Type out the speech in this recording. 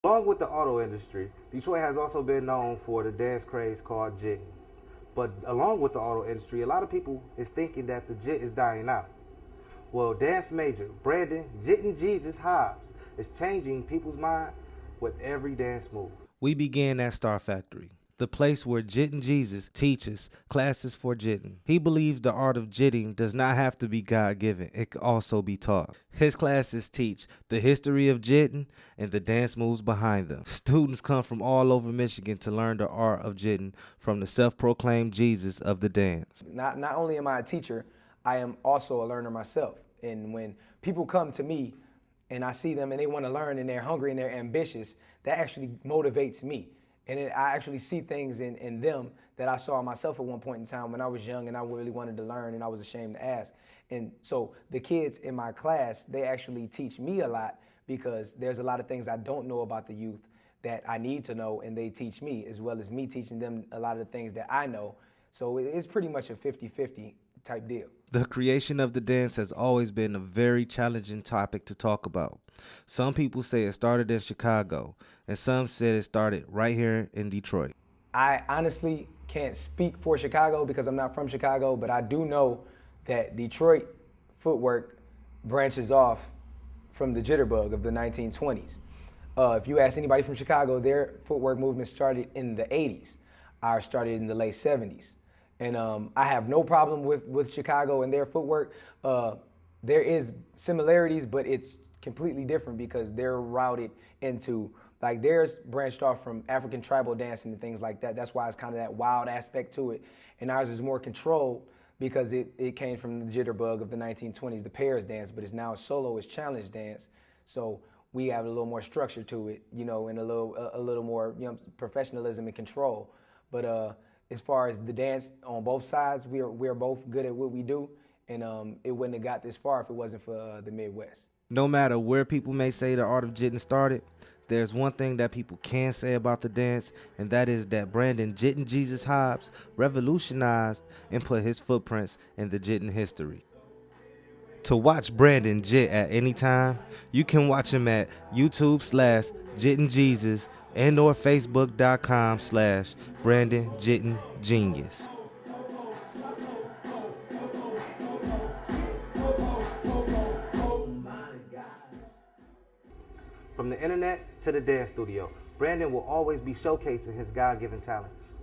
Along with the auto industry, Detroit has also been known for the dance craze called jitting. But along with the auto industry, a lot of people is thinking that the jit is dying out. Well, dance major Brandon Jitting Jesus Hobbs is changing people's mind with every dance move. We began at Star Factory, the place where Jitting Jesus teaches classes for jitting. He believes the art of jitting does not have to be God-given. It can also be taught. His classes teach the history of jitting and the dance moves behind them. Students come from all over Michigan to learn the art of jitting from the self-proclaimed Jesus of the dance. Not only am I a teacher, I am also a learner myself. And when people come to me and I see them and they want to learn and they're hungry and they're ambitious, that actually motivates me. And I actually see things in them that I saw myself at one point in time when I was young and I really wanted to learn and I was ashamed to ask. And so the kids in my class, they actually teach me a lot because there's a lot of things I don't know about the youth that I need to know, and they teach me, as well as me teaching them a lot of the things that I know. So it's pretty much a 50-50 type deal. The creation of the dance has always been a very challenging topic to talk about. Some people say it started in Chicago, and some said it started right here in Detroit. I honestly can't speak for Chicago because I'm not from Chicago, but I do know that Detroit footwork branches off from the jitterbug of the 1920s. If you ask anybody from Chicago, their footwork movement started in the 80s. Ours started in the late 70s. And I have no problem with Chicago and their footwork. There is similarities, but it's completely different because they're routed into, like, theirs branched off from African tribal dancing and things like that. That's why it's kind of that wild aspect to it. And ours is more controlled because it came from the jitterbug of the 1920s, the pairs dance, but it's now a solo, it's challenge dance. So we have a little more structure to it, you know, and a little more, you know, professionalism and control. But as far as the dance on both sides, we're both good at what we do, and it wouldn't have got this far if it wasn't for the Midwest. No matter where people may say the art of jitting started, there's one thing that people can say about the dance, and that is that Brandon Jitting Jesus Hobbs revolutionized and put his footprints in the jitting history. To watch Brandon jit at any time, you can watch him at YouTube/Jitting Jesus and or Facebook.com/Brandon Jitting Genius. From the internet to the dance studio, Brandon will always be showcasing his God-given talents.